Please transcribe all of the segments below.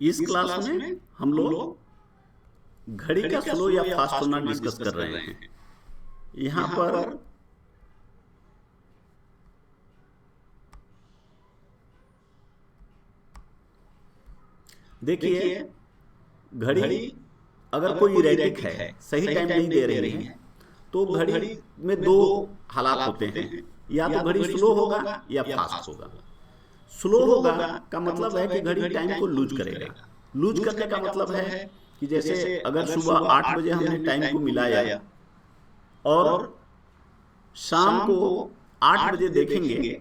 इस क्लास में हम लोग घड़ी का स्लो या फास्ट होना डिस्कस कर रहे हैं। यहाँ पर देखिए, घड़ी अगर कोई इरेटिक है, सही टाइम नहीं दे रही है, तो घड़ी में दो हालात होते हैं, या तो घड़ी स्लो होगा या फास्ट होगा। स्लो होगा का मतलब है कि घड़ी टाइम को लूज करेगा। लूज करने का मतलब है कि जैसे अगर सुबह 8 बजे हमने टाइम को मिलाया और शाम को 8 बजे देखेंगे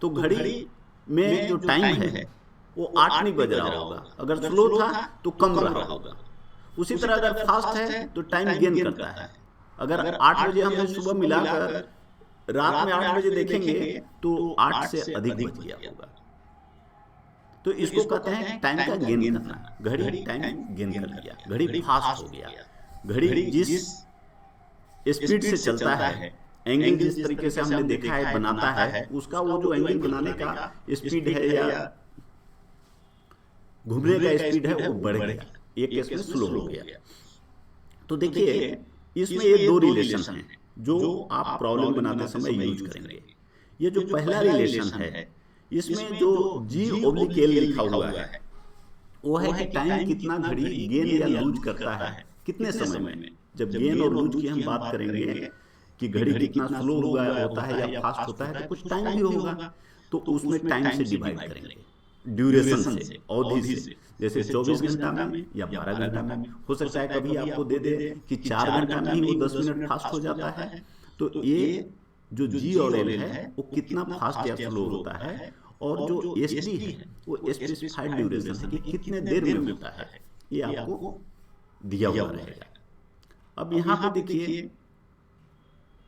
तो घड़ी में जो टाइम है वो 8 नहीं बज रहा होगा। अगर स्लो था तो कम रहा होगा। उसी तरह अगर फास्ट है तो टाइम गेन करता है। अगर 8 बजे हमने सुबह मिलाकर रात में 8 बजे देखेंगे तो 8 से अधिक बज गया होगा। तो इसको कहते हैं टाइम का गेन करना। घड़ी टाइम गेन कर लिया, घड़ी फास्ट हो गया। घड़ी जिस स्पीड से चलता है, एंगल जिस तरीके से हमने देखा है बनाता है, उसका वो जो एंगल बनाने का स्पीड है या घूमने का स्पीड है वो बढ़ गया, एक केस में स्लो हो गया। तो देखिए, इसमें ये दो रिलेशन हैं जो आप प्रॉब्लम बनाते समय यूज करेंगे। ये जो पहला रिलेशन है, इसमें जो G/L लिखा हुआ है वो है कि टाइम कितना घड़ी गेन या लूज करता है कितने समय में। जब गेन और लूज की हम बात करेंगे कि घड़ी कितना स्लो हुआ होता है या फास्ट होता है, तो कुछ टाइम भी होगा, तो उसमें टाइम से डिवाइड करेंगे, ड्यूरेशन से, अवधि से। जैसे 24 घंटा में या 12 घंटा में। हो सकता है कभी आपको दे दे कि 4 घंटा में ही वो 10 मिनट फास्ट हो जाता है। तो ये जो G/L है वो कितना फास्ट या स्लो होता है, और जो SD है वो स्पेसिफाइड ड्यूरेशन है कि कितने देर में होता है, ये आपको दिया हुआ रहेगा। अब यहाँ पे देखिए,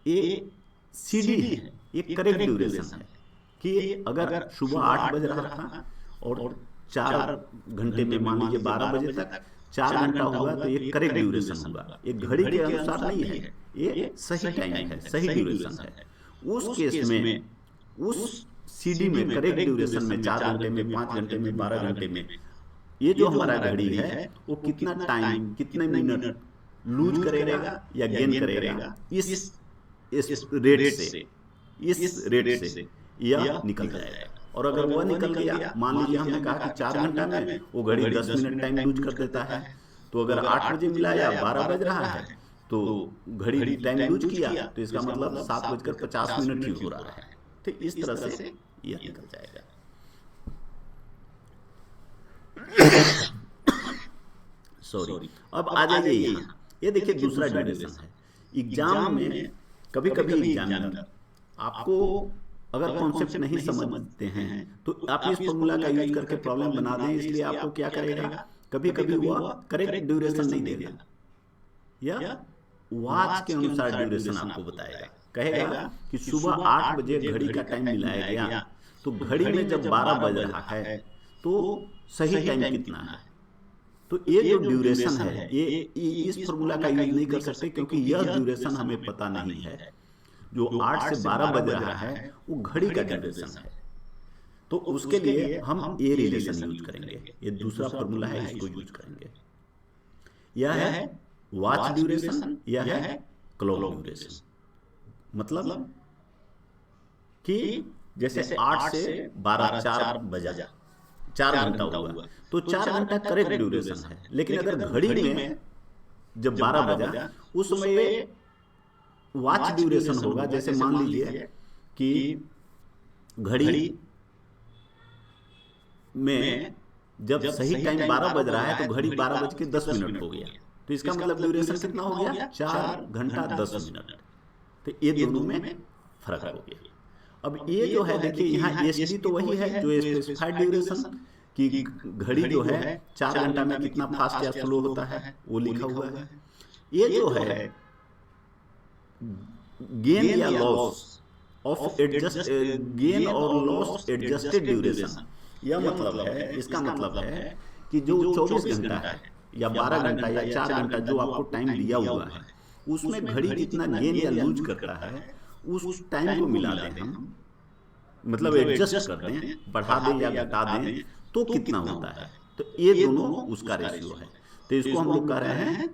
ये CD है, ये करेक्ट ड्यूरेशन है कि अगर सुबह 8 बज रहा था और 4 घंटे में, मान लीजिए 12 बजे तक 4 घंटा हुआ, तो ये करेक्ट ड्यूरेशन होगा। ये घड़ी के अनुसार नहीं है, ये सही टाइम है, सही ड्यूरेशन है। उस केस में उस CD में करेक्ट ड्यूरेशन में 4 घंटे में, 5 घंटे में, 12 घंटे में, ये जो हमारा घड़ी है वो कितना टाइम, कितने मिनट लूज करेगा या गेन करेगा, इस रेट से यह निकल जाएगा। और अगर वह निकल गया, मान लीजिए हमने कहा कि 4 घंटा में, वो घड़ी 10 मिनट टाइम लूज कर देता है। तो अगर 8 बजे मिलाया, 12 बज रहा है, तो घड़ी टाइम लूज किया, तो इसका मतलब 7:50 ही हो रहा है। तो इस तरह से यह निकल जाएगा। सॉरी, अब आ जाइए यहाँ। ये देखिए दूसरा ड्यूरेशन है। एग्जाम में कभी कभी एग्जामिनर आपको अगर कॉन्सेप्ट नहीं समझते हैं तो आप इस फॉर्मूला का यूज करके प्रॉब्लम बना दें। इसलिए आपको क्या करेगा, कभी कभी वह करेक्ट ड्यूरेशन नहीं देगा या वॉच के अनुसार ड्यूरेशन आपको बताएगा। कहेगा कि सुबह 8 बजे घड़ी का टाइम मिलाया गया, तो घड़ी में जब 12 बज रहा है तो सही टाइम कितना है। तो ये जो ड्यूरेशन है, ये इस फॉर्मूला का यूज नहीं कर सकते, क्योंकि यह ड्यूरेशन हमें पता नहीं है। जो 8 से 12 बज रहा है वो घड़ी का ड्यूरेशन है। तो उसके लिए हम ये रिलेशन यूज करेंगे। ये दूसरा फॉर्मूला है, इसको यूज करेंगे। यह है वॉच ड्यूरेशन, यह है क्लॉक ड्यूरेशन। मतलब कि जैसे 8 से 12, 4 बजा, 4 घंटा हुआ, तो 4 घंटा करेक्ट ड्यूरेशन है। लेकिन अगर घड़ी में जब 12 बजा, उस समय वॉच ड्यूरेशन होगा। जैसे मान लीजिए कि घड़ी में जब सही टाइम 12 बज रहा है, तो घड़ी 12:10 हो गया, तो इसका मतलब ड्यूरेशन कितना हो गया, 4 घंटा 10 मिनट। तो ये दोनों में फर्क हो गया। अब ये जो है, देखिए यहाँ SD तो वही है जो स्पेसिफाइड ड्यूरेशन कि घड़ी जो है 4 घंटा में कितना फास्ट या स्लो होता है वो लिखा हुआ है। ये जो है गेन या लॉस ऑफ गेन और लॉस एडजस्टेड ड्यूरेशन, यह मतलब है, इसका मतलब है कि जो 24 घंटा है या 12 घंटा या 4 घंटा जो आपको टाइम दिया हुआ है, उसमें घड़ी कितना गेन या लूज करता है, उस टाइम को मिला दें हम, मतलब एडजस्ट कर दें, बढ़ा दें या घटा दें, तो कितना होता है। तो ये दोनों उसका रेशियो है। तो इसको हम लोग कह रहे हैं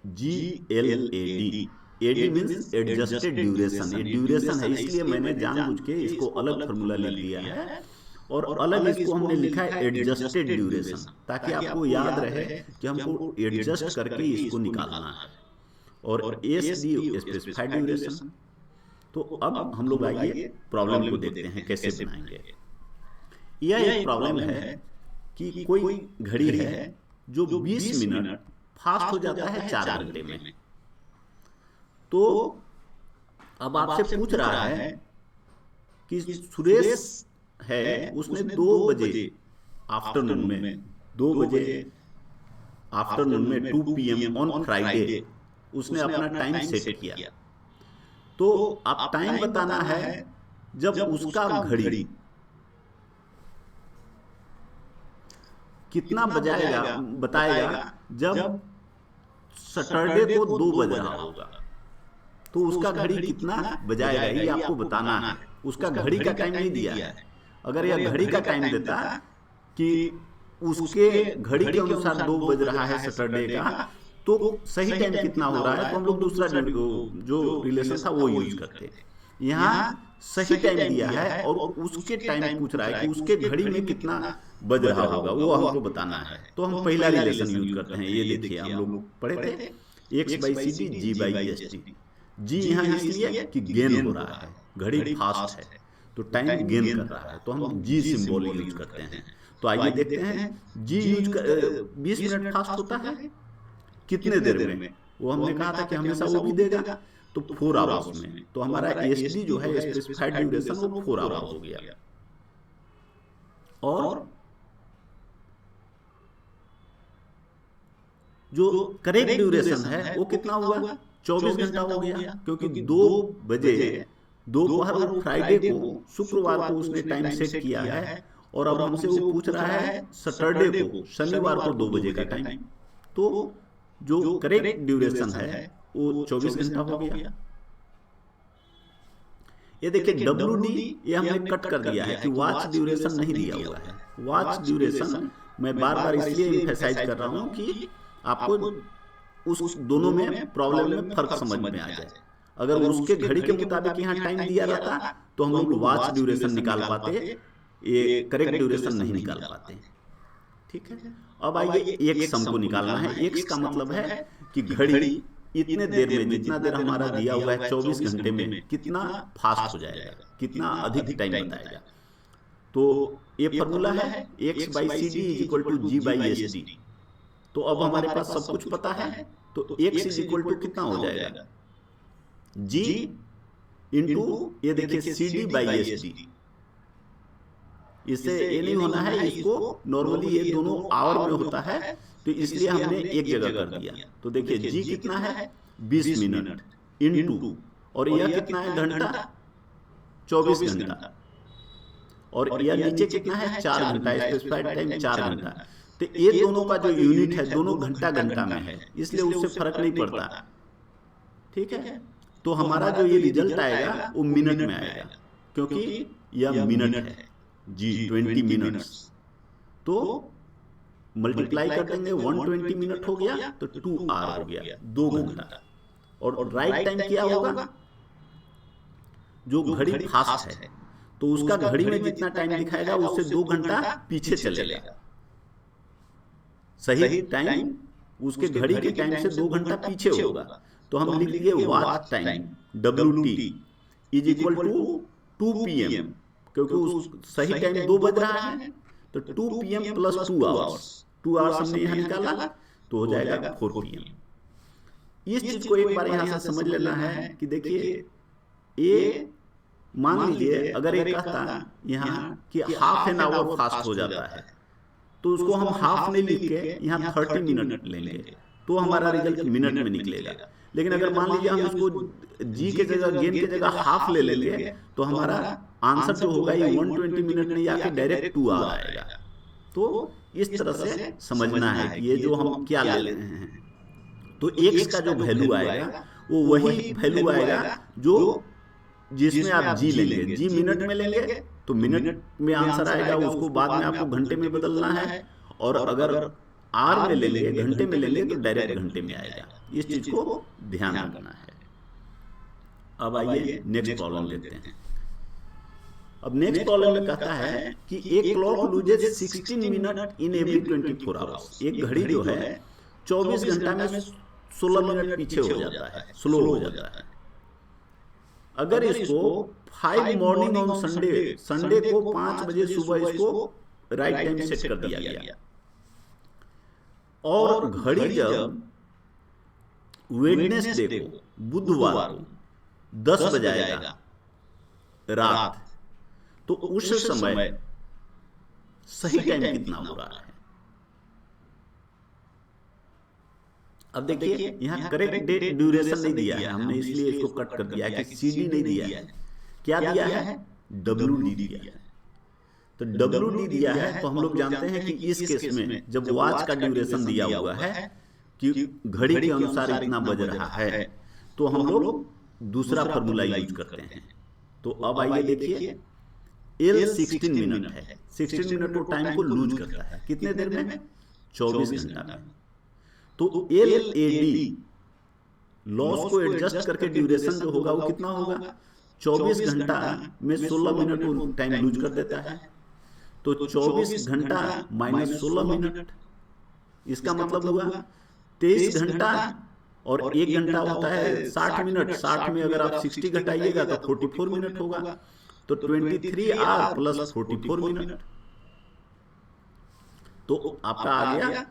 GLAD। AD means adjusted duration. ये ड्यूरेशन है, इसलिए मैंने जानबूझ के इसको अलग फार्मूला लिख दिया है और अलग इसको हमने लिखा है एडजस्टेड ड्यूरेशन, ताकि आपको याद रहे कि हमको एडजस्ट करके इसको निकालना है। और SD स्पेसिफाइड ड्यूरेशन। तो अब हम लोग आइए प्रॉब्लम को देखते हैं कैसे बनाएंगे। यह एक प्रॉब्लम है कि कोई घड़ी है जो 20 मिनट फास्ट हो जाता है 4 घंटे में। तो अब आपसे पूछ रहा है कि सुरेश है, उसने 2 बजे आफ्टरनून में 2 बजे आफ्टरनून में 2 PM ऑन फ्राइडे उसने अपना टाइम सेट किया। तो आप टाइम बताना है जब उसका घड़ी कितना बजाएगा, बताएगा जब सैटरडे को 2 बज रहा होगा। तो उसका घड़ी कितना बजाएगा ये आपको बताना है। उसका घड़ी का टाइम नहीं दिया है। अगर यह घड़ी का टाइम देता कि उसके घड़ी के अनुसार 2 बज रहा है सैटरडे का, तो सही टाइम कितना हो रहा है, तो हम लोग दूसरा जो रिलेशन था वो यूज करते। यहाँ सही टाइम दिया है और उसके टाइम पूछ रहा है कि उसके घड़ी में कितना बज रहा होगा, वो हमको बताना है। तो हम पहला रिलेशन यूज करते हैं। ये देखिए हम लोग पढ़े थे X/CD G/ST। जी यहाँ इसलिए कि गेन हो रहा है, घड़ी फास्ट है तो टाइम गेन कर रहा है, तो हम जी सिंबल यूज करते हैं। तो आइए देखते हैं जी यूज कर 20 मिनट फास्ट होता है कितने देर में, वो हमने कहा था कि हमेशा वो भी देगा, तो 4 आवर्स में। तो हमारा SD जो है स्पेसिफाइड ड्यूरेशन वो 4 आवर्स हो गया। और जो करेक्ट ड्यूरेशन है वो कितना हुआ, 24 घंटा हो गया, क्योंकि 2 बजे दोपहर और फ्राइडे को, शुक्रवार को उसने टाइम सेट किया है और अब हमसे वो पूछ रहा है सैटरडे को, शनिवार को 2 बजे का टाइम। तो जो करेक्ट ड्यूरेशन है वो 24 घंटा हो गया। ये देखिए WD ये हमने कट कर दिया है कि वॉच ड्यूरेशन नहीं दिया हुआ है। वॉच ड्यूरेशन मैं बार बार इसलिए एम्फसाइज कर रहा हूं कि आपको उस दोनों में प्रॉब्लम में फर्क समझ में आ जाए। अगर उसके घड़ी के मुताबिक यहाँ टाइम दिया रहता तो हम लोग वॉच ड्यूरेशन निकाल पाते, ये करेक्ट ड्यूरेशन नहीं निकाल पाते। ठीक है, अब आइए एक्स हमको निकालना है। एक्स का मतलब है कि घड़ी इतने देर में, जितना देर हमारा दिया हुआ है 24 घंटे में, कितना फास्ट हो जाएगा, कितना अधिक टाइम बताएगा। तो ये फॉर्मूला है X/CD = G/SD। तो अब हमारे पास सब कुछ पता है, तो X = कितना हो जाएगा, G इंटू ये देखिए CD/SD। इससे ये नहीं होना है, इसको नॉर्मली ये दोनों आवर में होता है, तो इसलिए हमने एक जगह कर दिया। तो देखिए जी कितना है 20 मिनट इंटू, और यह कितना है घंटा 24 घंटा, और यह नीचे कितना है 4 घंटा, स्पेसिफाइड टाइम 4 घंटा। तो ये दोनों का जो यूनिट है दोनों घंटा घंटा में है, इसलिए उससे फर्क नहीं पड़ता। ठीक है, तो हमारा जो ये रिजल्ट आएगा वो मिनट में आएगा, क्योंकि यह मिनट है जी 20 मिनट्स। तो मल्टीप्लाई कर देंगे, 120 मिनट हो गया तो 2 आवर हो गया, 2 घंटा। और राइट टाइम क्या होगा, जो घड़ी फास्ट है तो उसका घड़ी में जितना टाइम दिखाएगा उससे 2 घंटा पीछे चलेगा। सही टाइम उसके घड़ी के टाइम से 2 घंटा पीछे होगा। तो हम लिख लिए वॉच टाइम WT = 2 PM, क्योंकि उस सही टाइम 2 बज रहा है, तो 2 PM + 2 आवर्स, 2 आवर्स हमने यहाँ निकाला तो हो जाएगा 4 PM। इस चीज को एक बार यहाँ से समझ लेना है कि देखिए ये मान लीजिए अगर ये कहता यहाँ कि हाफ एन आवर फास्ट हो जाता है, तो उसको हम हाफ नहीं लिख के यहाँ 30 मिनट लेंगे तो हमारा रिजल्ट मिनट में निकलेगा। लेकिन अगर मान लीजिए हम उसको जी के जगह, गेन के जगह हाफ ले लेंगे, तो हमारा आंसर जो होगा ये 120 मिनट नहीं आके डायरेक्ट 2 आवर आएगा। तो इस तरह से समझना है कि ये जो हम क्या ले रहे हैं। तो एक्स का जो वैल्यू आएगा वो वही वैल्यू आएगा जो जिसमें आप जी लेंगे। जी मिनट में लेंगे तो मिनट में आंसर आएगा, उसको बाद में आपको घंटे में बदलना है, और अगर आर में लेंगे, घंटे में लेंगे, तो डायरेक्ट घंटे में आएगा। इस चीज को ध्यान रखना है। अब आइए नेक्स्ट प्रॉब्लम देखते हैं। अब नेक्स्ट प्रॉब्लम में कहता है कि एक clock loses 16 minute in every 24 hours. एक घड़ी जो है 24 घंटा में 16 मिनट पीछे हो जाता है, स्लो हो जाता है। अगर इसको 5 मॉर्निंग ऑन संडे, संडे को 5 बजे सुबह इसको राइट टाइम सेट कर दिया गया, और घड़ी जब वेडनेसडे को, बुधवार को 10 बजाएगा रात, तो उस समय सही टाइम कितना हो रहा है? अब देखिए यहां करेक्ट डेट ड्यूरेशन नहीं दिया है हमने, इसलिए इसको कट कर दिया है कि CD नहीं दिया है। क्या दिया है? WD दिया है। तो WD दिया है तो हम लोग जानते हैं कि इस केस में जब वॉच का ड्यूरेशन दिया हुआ है कि घड़ी के अनुसार इतना बज रहा है, तो हम लोग दूसरा फॉर्मूला यूज करते हैं। तो अब आइए देखिए, L 16 मिनट है, 16 मिनट वो टाइम को लूज करता है कितने देर में? 24 घंटा में। तो LAD लॉस को एडजस्ट करके ड्यूरेशन जो होगा वो कितना होगा? 24 घंटा में 16 मिनट वो टाइम लूज कर देता है। तो 24 घंटा माइनस 16 मिनट, इसका मतलब हुआ 23 घंटा, और 1 घंटा होता है 60 मिनट। 60 में अगर आप 60 घटाइएगा तो 44 मिनट होगा। तो 23 आवर प्लस 44 मिनट, तो आपका आ गया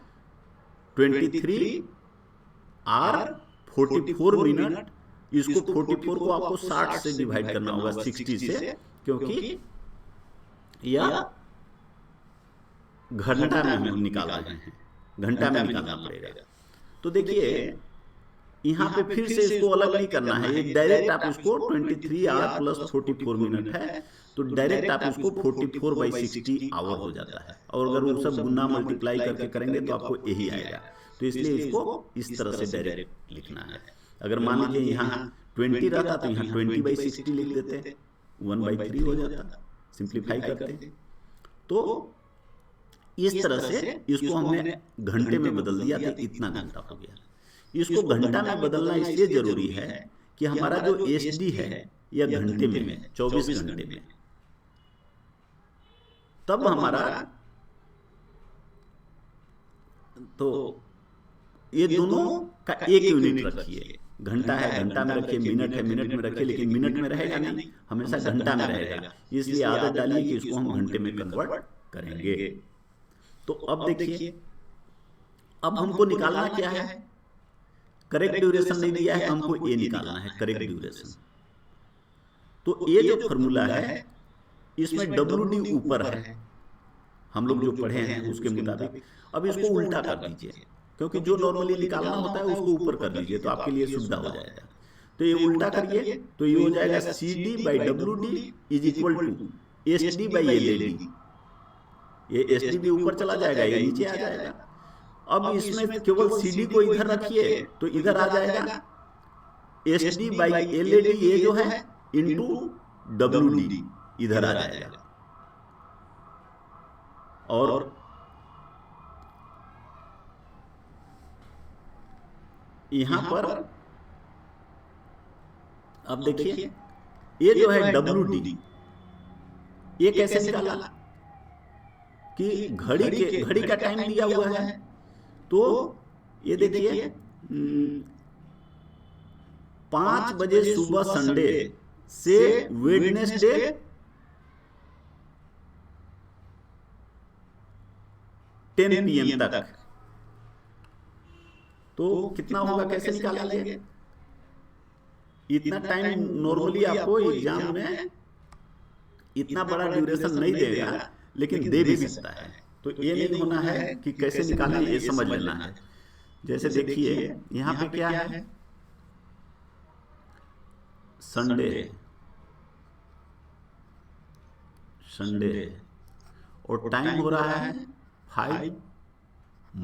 23 आवर 44 मिनट। इसको 44 को आपको 60 से डिवाइड करना होगा, 60 से, क्योंकि यह घंटा में हम निकाल रहे हैं, घंटा में निकालना पड़ेगा। तो देखिए यहां पे फिर से इसको अलग नहीं करना है, एक डायरेक्ट आप इसको 23 आवर प्लस 44 मिनट है, तो डायरेक्ट आप इसको 44/60 आवर हो जाता है। और अगर वो सब गुना मल्टीप्लाई करके करेंगे तो आपको यही आएगा। तो इसलिए इसको इस तरह से डायरेक्ट लिखना है। अगर मान लीजिए यहाँ 20 रहता तो यहाँ 20/60 लिख देते, 1/3 हो जाता, सिंप्लीफाई करते। तो इस तरह से इसको हमने घंटे में बदल दिया तो इतना घंटा हो गया। इसको घंटा में बदलना इसलिए जरूरी है कि हमारा जो SD है यह घंटे में है, 24 घंटे में, तब हमारा, तो ये दोनों का एक यूनिट रखिए। घंटा है घंटा में रखिए, मिनट है मिनट में रखिए, लेकिन मिनट में रहेगा नहीं, हमेशा घंटा में रहेगा। इसलिए आदत डालिए कि इसको हम घंटे में कन्वर्ट करेंगे। तो अब देखिए, अब हमको निकालना क्या है? करेक्ट ड्यूरेशन नहीं दिया है, हमको ये निकालना है करेक्ट ड्यूरेशन। तो ये जो फॉर्मूला है इसमें WD ऊपर है, हम लोग जो पढ़े हैं उसके मुताबिक। अब इसको उल्टा कर दीजिए, क्योंकि जो नॉर्मली निकालना होता है उसको ऊपर कर लीजिए तो आपके लिए सुविधा हो जाएगा। तो ये उल्टा करिए तो ये हो जाएगा CD/WD is equal to SD/LAD। ये SD भी ऊपर चला जाएगा, ये नीचे आ जाएगा। अब इसमें केवल CD को इधर रखिए तो इधर आ जाएगा SD/LAD, ये जो है इंटू WD इधर आ जाएगा। और यहां पर अब देखिए ये जो है WD, ये कैसे निकाला? कि घड़ी का टाइम दिया हुआ है, तो ये देखिए 5 बजे सुबह संडे से वेडनेसडे 10 PM तक, तो कितना होगा, कैसे निकालेंगे? इतना टाइम नॉर्मली आपको एग्जाम में इतना बड़ा ड्यूरेशन नहीं देगा, लेकिन दे भी सकता है। तो ये नहीं होना है कि कैसे निकालें, ये समझ लेना है। जैसे देखिए यहां पे क्या है, संडे और टाइम हो रहा है 5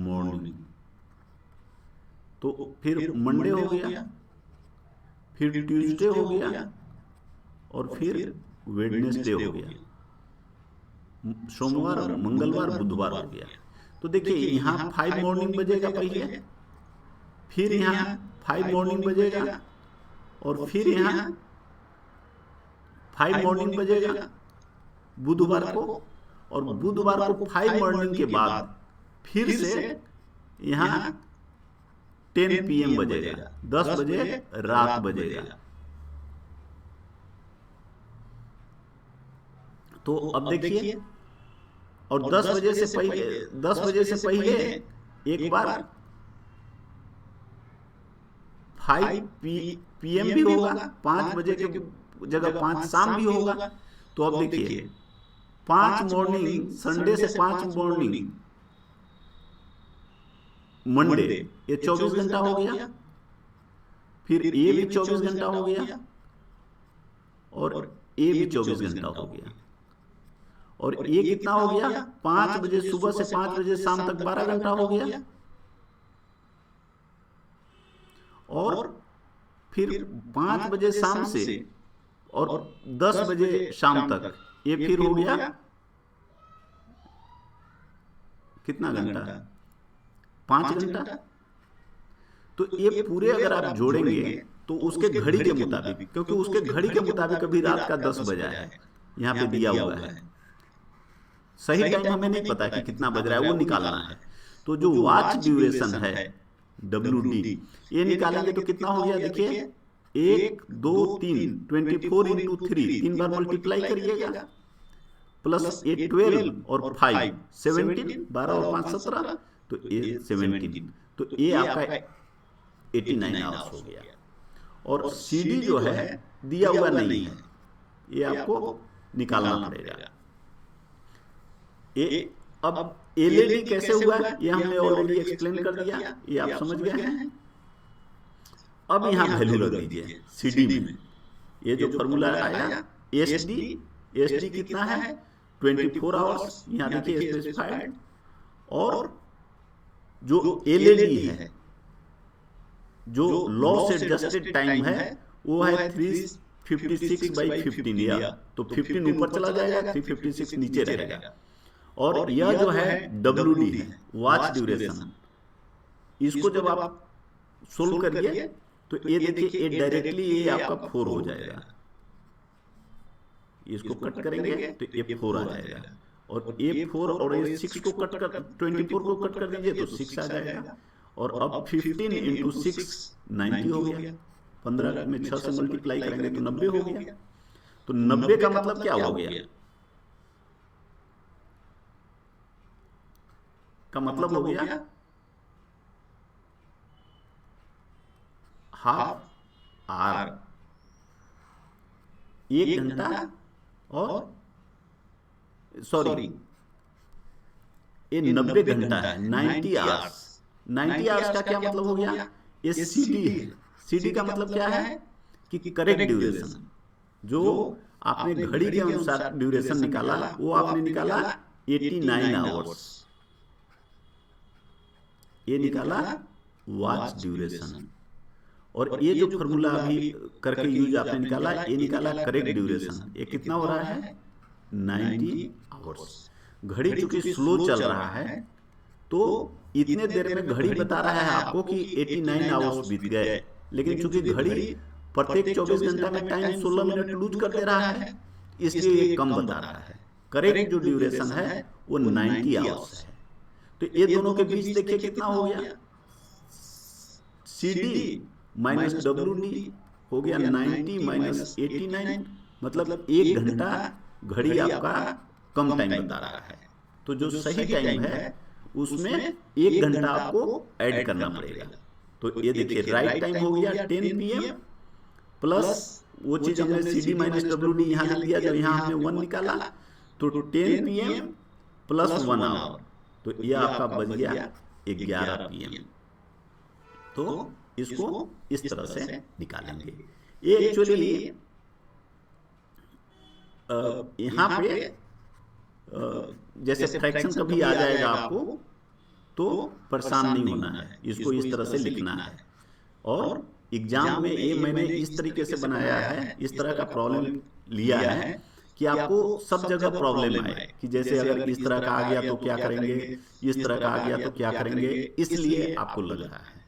मॉर्निंग। तो फिर मंडे हो गया, फिर ट्यूसडे हो गया, और फिर वेडनेसडे हो गया, सोमवार, मंगलवार, बुधवार हो गया। तो देखिए यहाँ 5 मॉर्निंग बजेगा पहले, फिर यहाँ 5 मॉर्निंग बजेगा, और फिर यहाँ 5 मॉर्निंग बजेगा बुधवार को, और बुधवार को 5 मॉर्निंग के बाद फिर से यहाँ 10 PM बजेगा, 10 बजे रात बजेगा। तो अब देखिए, और 10 बजे से पहले एक बार 5 PM भी होगा, 5 बजे के जगह 5 शाम भी होगा। तो अब देखिए 5 मॉर्निंग संडे से 5 मॉर्निंग मंडे, ये 24 घंटा हो गया, फिर ये भी 24 घंटा हो गया, और ये भी 24 घंटा हो गया, और ये कितना हो गया, 5 बजे सुबह से 5 बजे शाम तक 12 घंटा हो गया, और फिर 5 बजे शाम से और 10 बजे शाम तक ये फिर हो गया कितना घंटा, 5 घंटा। तो ये पूरे अगर आप जोड़ेंगे तो उसके घड़ी के मुताबिक, क्योंकि उसके घड़ी के मुताबिक अभी रात का 10 बजा है, यहाँ पे दिया हुआ है, सही टाइम हमें नहीं पता कि कितना बज रहा है, वो निकालना है। तो जो वॉच ड्यूरेशन है WD, ये निकालेंगे तो कितना हो गया, देखिए 1 2 3 24 × 3, 3 बार मल्टीप्लाई करिएगा, प्लस ये 12 और 5 17, 12 और 5 17, तो ये 17, तो ये आपका 89 आवर्स हो गया। और CD जो है दिया हुआ नहीं है, ये आपको निकालना पड़ेगा। ये अब LED कैसे हुआ है ये हमने ऑलरेडी एक्सप्लेन कर दिया, ये आप समझ गए हैं। अब यहाँ वैल्यू रख दीजिए CD में, ये जो फॉर्मूला आया SD कितना है 24 आवर्स, यहाँ देखिए स्पेसिफाइड, और जो LED है जो लॉस एडजस्टेड टाइम है वो है 356/15, या तो 15 ऊपर चला जाएगा, 356 नीचे रहेगा। और यह जो है WD है, वॉच ड्यूरेशन, इसको जब आप सोल्व करिए तो ये देखिए ये डायरेक्टली ये आपका 4 हो जाएगा, इसको कट करेंगे तो ये 4 आ जाएगा, और ये 4 और ये 6 को कट कर 24 को कट कर दीजिए तो 6 आ जाएगा, और अब 15 × 6 90 हो गया, 15 में 6 से मल्टीप्लाई करेंगे तो 90 हो गया। तो 90 का मतलब क्या हो गया, का मतलब हो गया हाफ आवर, 1 घंटा, और सॉरी ये 90 घंटा है, 90 आवर्स। 90 आवर्स का क्या मतलब हो गया, ये CD है। CD का मतलब क्या है कि करेक्ट ड्यूरेशन, जो आपने घड़ी के अनुसार ड्यूरेशन निकाला वो आपने निकाला 89 आवर्स, ये निकाला वॉच ड्यूरेशन। और ये जो फॉर्मूला अभी करके यूज आपने निकाला, ये निकाला करेक्ट ड्यूरेशन, ये कितना हो रहा है 90 आवर्स। घड़ी चूंकि स्लो चल रहा है तो इतने देर में घड़ी बता रहा है आपको कि 89 आवर्स बीत गए, लेकिन चूंकि घड़ी प्रत्येक 24 घंटा में टाइम 16 मिनट लूज कर दे रहा है, इसलिए ये कम बता रहा है। करेक्ट जो ड्यूरेशन है वो 90 आवर्स है। तो ये दोनों के बीच देखिए कितना हो गया, CD माइनस WD हो गया 90 माइनस 89, मतलब 1 घंटा घड़ी आपका कम टाइम बता रहा है। तो जो सही टाइम है उसमें 1 घंटा आपको ऐड करना पड़ेगा। तो ये देखिए राइट टाइम हो गया 10 PM, प्लस वो चीज हमने CD माइनस WD यहाँ लिख दिया, जब यहाँ हमने 1 निकाला तो 10 PM प्लस 1 आवर, तो ये आपका बच गया 11 PM। तो इसको इस तरह से निकालेंगे। ये एक्चुअली यहाँ पे जैसे फ्रैक्शन कभी आ जाएगा आपको तो परेशान नहीं होना है, इसको इस तरह से लिखना है। और एग्जाम में ये मैंने इस तरीके से बनाया है, इस तरह का प्रॉब्लम लिया है कि आपको सब जगह प्रॉब्लम आए, कि जैसे अगर इस तरह का आ गया तो क्या करेंगे, इस तरह का आ गया तो क्या करेंगे, इसलिए आपको लग रहा है।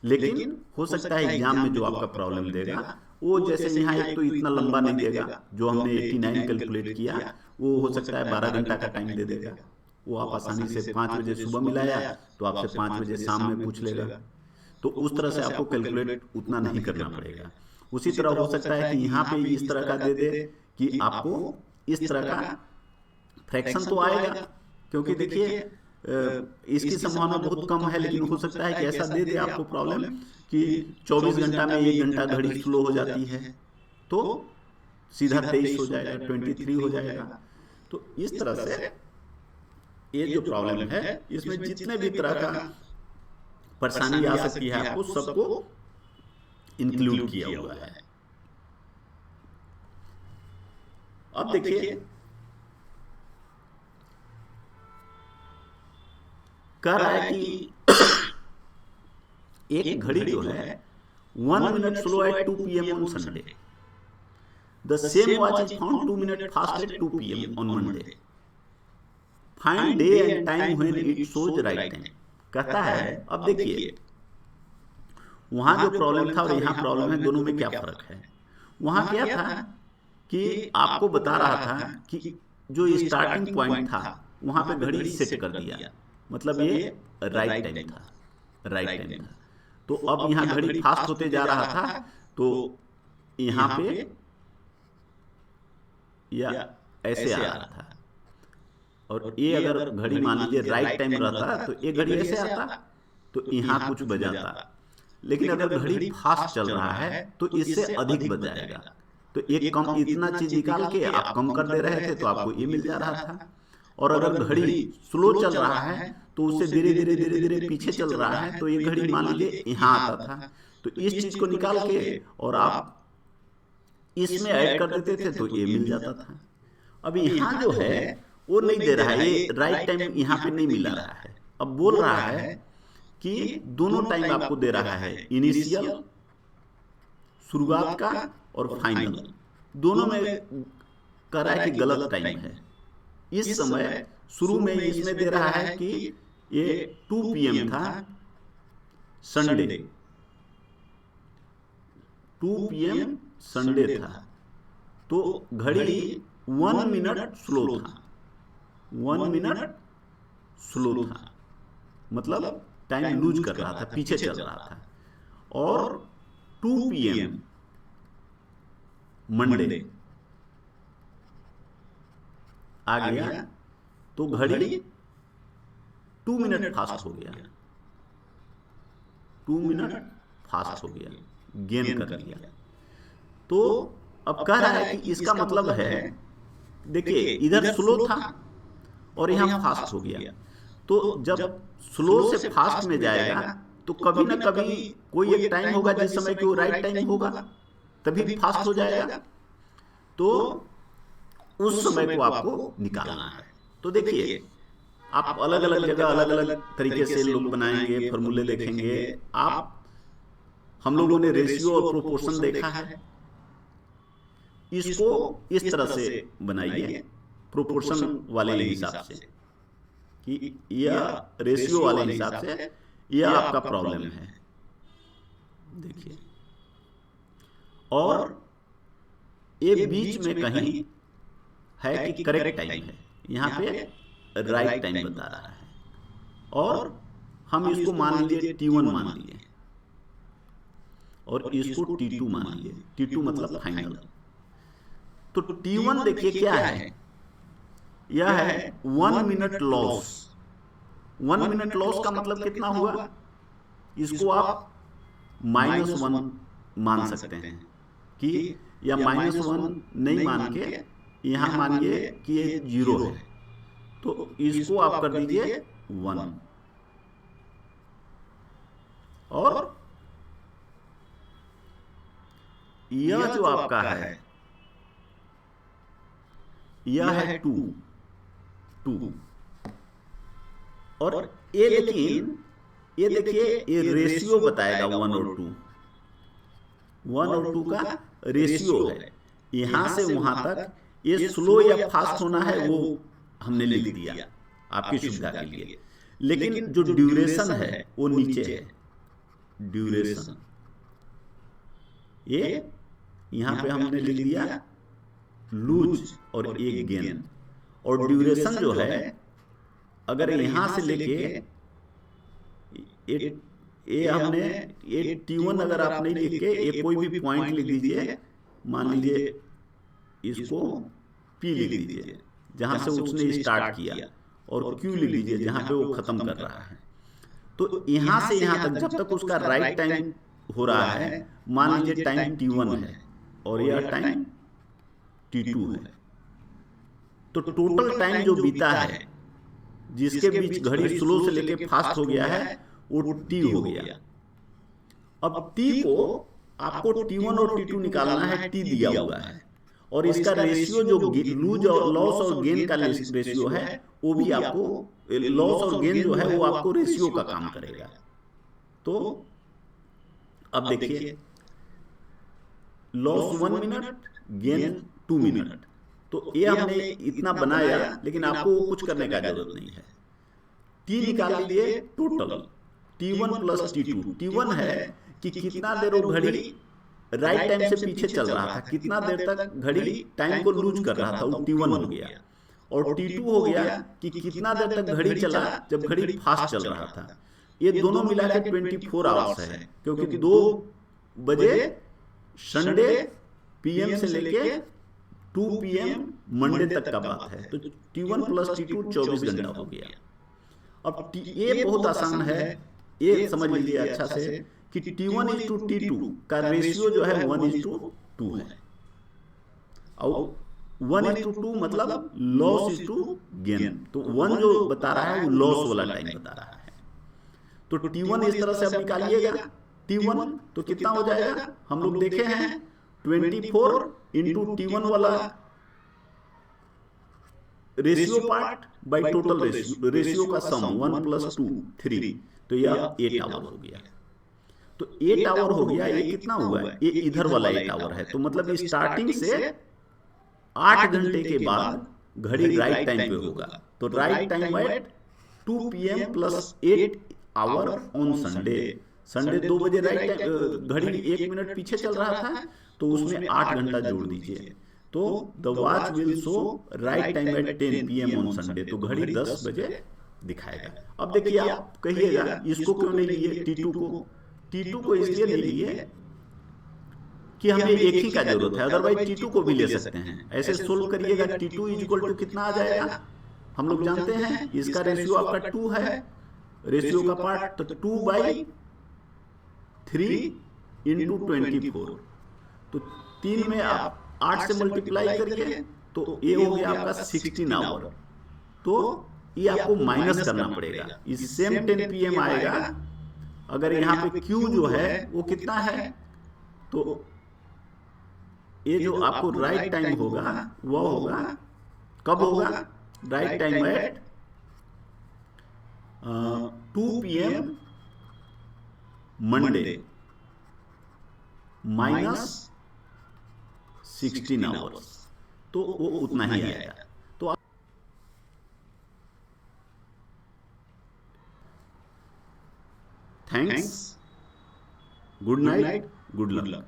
लेकिन हो सकता है एग्जाम में जो आपका प्रॉब्लम देगा वो जैसे यहाँ एक तो इतना लंबा नहीं देगा, जो हमने 89 कैलकुलेट किया वो हो सकता है 12 घंटा का टाइम दे देगा। वो आप आसानी से 5 बजे सुबह मिलाया तो आपसे 5 बजे शाम में पूछ लेगा, तो उस तरह से आपको कैलकुलेट उतना नहीं करना पड़ेगा। उसी तरह हो सकता है कि यहाँ पे इस तरह का दे दे कि आपको इस तरह का फ्रैक्शन तो आएगा, क्योंकि देखिए इसकी संभावना बहुत कम है, लेकिन हो सकता है कि ऐसा दे दे आपको प्रॉब्लम कि 24 घंटा में 1 घंटा घड़ी स्लो हो जाती है, तो सीधा 23 हो जाएगा, 23 हो जाएगा। तो इस तरह से ये जो प्रॉब्लम है इसमें जितने भी तरह का परेशानी आ सकती है आपको सबको इंक्लूड किया हुआ है। अब देखिए कह रहा है कि एक घड़ी जो है 1 minute slow eight 2 PM on Sunday, the same watch is found 2 minute fast at 2 PM on Monday, find day and time when it shows right time. कहता है अब देखिए वहां जो प्रॉब्लम था और यहाँ प्रॉब्लम है, दोनों में क्या फर्क है। वहां क्या था कि आपको बता रहा था कि जो स्टार्टिंग पॉइंट था वहां पे घड़ी सेट कर दिया, मतलब ये राइट टाइम था, राइट टाइम था। तो अब यहाँ घड़ी फास्ट होते जा रहा था, तो यहाँ पे या ऐसे आ रहा था, और ये अगर घड़ी मान लीजिए राइट टाइम रहता तो ये घड़ी ऐसे आता तो यहाँ कुछ बजाता, लेकिन अगर घड़ी फास्ट चल रहा है तो इससे अधिक बज जाएगा। तो एक कम इतना चीज निकाल के आप कम कर दे रहे थे तो आपको ये मिल जा रहा था, और अगर घड़ी स्लो चल रहा है तो उससे धीरे धीरे धीरे धीरे पीछे चल रहा है, तो ये घड़ी मान लीजिए यहाँ आता था, तो इस चीज को निकाल के और आप इसमें ऐड कर देते थे तो ये मिल जाता था। अब यहाँ जो है वो नहीं दे रहा है, ये राइट टाइम यहाँ पे नहीं मिला रहा है। अब बोल रहा है कि दोनों टाइम आपको दे रहा है, इनिशियल शुरुआत का और फाइनल, दोनों में कह रहा है कि गलत टाइम है। इस समय शुरू में इसमें दे रहा है कि ये 2 PM था संडे, 2 PM संडे था, तो घड़ी 1 मिनट स्लो था, 1 मिनट स्लो था, मतलब टाइम लूज कर रहा था, पीछे चल रहा था। और 2 PM मंडे आ गया तो घड़ी 2 मिनट फास्ट हो गया, 2 मिनट फास्ट हो गया, गेन कर लिया। तो अब कह रहा है कि इसका मतलब है, देखिए इधर स्लो था और यहाँ फास्ट हो गया, तो जब स्लो से फास्ट में जाएगा तो कभी ना कभी कोई एक टाइम होगा जिस समय कि वो राइट टाइम होगा, तभी फास्ट हो जाएगा। तो उस समय को आपको निकालना है। तो देखिए आप अलग अलग जगह अलग अलग तरीके से लोग बनाएंगे, फॉर्मूले देखेंगे। आप हम लोगों ने रेशियो और प्रोपोर्शन देखा है, इसको इस तरह से बनाइए प्रोपोर्शन वाले हिसाब से, कि यह रेशियो वाले हिसाब से यह आपका प्रॉब्लम है, देखिए। और ये बीच में कहीं है कि करेक्ट टाइम है, यहाँ पे राइट टाइम बता रहा है, और हम इसको मान लीजिए T1 मान लिए और इसको T2 मान लिए, T2 मतलब फाइनल। तो T1 देखिए क्या है, यह है 1 मिनट लॉस। 1 मिनट लॉस का मतलब कितना हुआ, इसको आप -1 मान सकते हैं, कि या -1 नहीं मान के यहाँ मानिए कि ये 0 है, तो इसको आप कर दीजिए 1, और यह जो आपका है यह है 2, और ये लेकिन ये देखिए ये रेशियो बताएगा 1 और 2, 1 और 2 का रेशियो है। यहां से वहां तक ये स्लो या फास्ट होना है वो हमने लिख दिया आपकी सुविधा के लिए, लेकिन जो ड्यूरेशन है वो नीचे है। ड्यूरेशन ये यहां पे हमने लिख दिया लूज और एक गेन। और ड्यूरेशन जो है अगर यहां से लेके ये हमने ये T1 अगर आप नहीं लिख के ये कोई भी पॉइंट लिख दीजिए, मान लीजिए इसको P लिख दीजिए जहां से उसने स्टार्ट किया, और Q लिख दीजिए जहां पे वो खत्म कर रहा है। तो यहां से यहां तक जब तक उसका राइट टाइम हो रहा है, मान लीजिए टाइम T1 है और यह टाइम T2 है, तो टोटल टाइम जो बीता है जिसके बीच घड़ी स्लो से लेके फास्ट हो गया है वो T हो गया। अब T को आपको T1 और T2 निकालना है, T दिया हुआ है, और इसका रेशियो जो लूज और लॉस और गेन का रेशियो है वो भी आपको, लॉस और गेन जो है वो आपको रेशियो का काम करेगा। तो अब देखिए लॉस 1 मिनट, गेन 2 मिनट, तो ये हमने इतना बनाया, लेकिन आपको कुछ करने का जरूरत नहीं है। टी निकाल लीजिए total, T1 plus T2। T1 है कि कितना देर वो घड़ी राइट टाइम से पीछे चल रहा था, कितना देर तक घड़ी टाइम को लूज कर रहा था, वो T1 हो गया। और T2 हो गया कि कितना देर तक घड़ी चला जब घड़ी फास्ट चल रहा था। ये दोनों मिला के 24 आवर्स है, क्योंकि 2 बजे संडे PM से लेके 2 PM मंडे तक का बात है। तो T1 प्लस T2 24 घंटा हो गया। अब ये बहुत आसान है, ये समझ लीजिए अच्छा से कि T1 इज टू T2 का रेशियो जो है 1:2 है, और 1:2 मतलब लॉस इज टू गेन। तो 1 जो बता रहा है वो लॉस वाला टाइम बता रहा है। तो T1 इस तरह से अब निकालिएगा, T1 तो कितना हो जाएगा, हम लोग देखे हैं 24 इंटू T1 वाला ratio part by total ratio का सम 1 + 2 3, तो यह 8 आवर हो गया। तो 8 आवर हो गया। ये कितना हुआ है, ये इधर वाला 8 आवर है। तो मतलब स्टार्टिंग से 8 घंटे के बाद घड़ी राइट टाइम पे होगा। तो right time at 2 PM + 8 hour on Sunday. Sunday 2 बजे राइट टाइम, घड़ी 1 मिनट पीछे चल रहा था, तो उसमें 8 घंटा जोड़ दीजिए। तो the watch will show right time at 10 PM on Sunday. तो घड़ी 10 बजे दिखाएगा। अब देखिए आप कहिएगा इसको क्यों नहीं लिए T2 को। T2 को इसलिए नहीं लिए कि हमें एक ही का जरूरत है, अदरवाइज T2 को भी ले सकते हैं। ऐसे सोल्व करिएगा, T2 = कितना आ जाएगा, हम लोग जानते हैं इसका रेशियो आपका 2 है, रेशियो का पार्ट, तो 2/3 × 24। तो 3 में आप 8 से मल्टीप्लाई करिए तो ये हो गया आपका 16 आवर। तो ये आपको माइनस करना पड़ेगा, इस सेम 10 PM आएगा। अगर यहाँ पे Q जो है वो कितना है, तो ये जो आपको राइट टाइम होगा वो होगा, कब होगा, right time at 2 PM Monday minus 16 hours, तो वो उतना ही आएगा। तो thanks, good night, good luck.